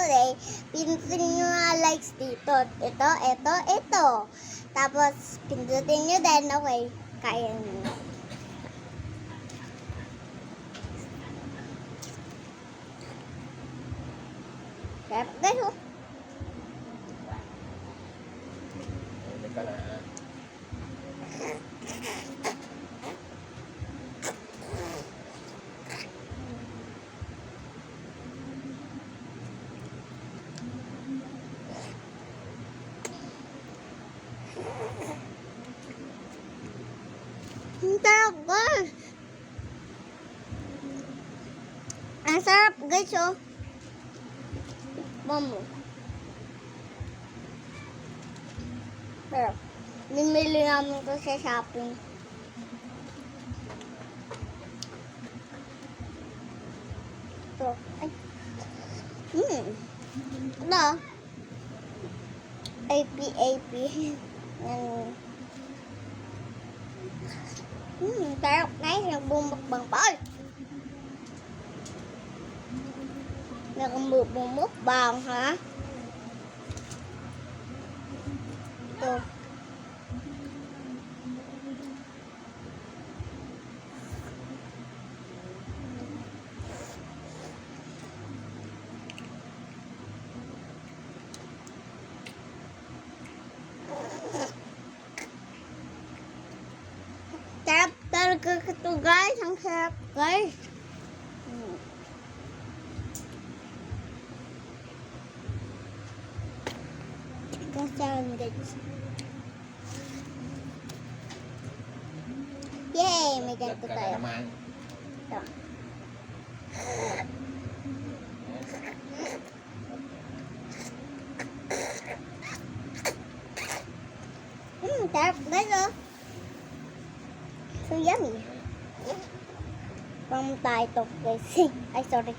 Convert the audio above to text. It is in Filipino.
today, pindutin nyo nga likes dito. Ito. Tapos, pindutin nyo din, okay? Kaya nyo. Sarap guys, oh. Teka lang, ha? Ang sarap guys. Ang sarap guys, oh. Mamo. Pero, bimili namin ito sa shopping. Ito. Ay. Ito. AP. Yan. Sarap guys. Nagbumukbang pa. Ay! Nagbumukbang, ha? Ito. Sarap talaga ito guys. Ang sarap guys. Kasama guys. Yay! May ganito Vlog ka na tayo. naman. Ito. Sarap guys, oh. So yummy. Pang tayo to guys. Ay, sorry.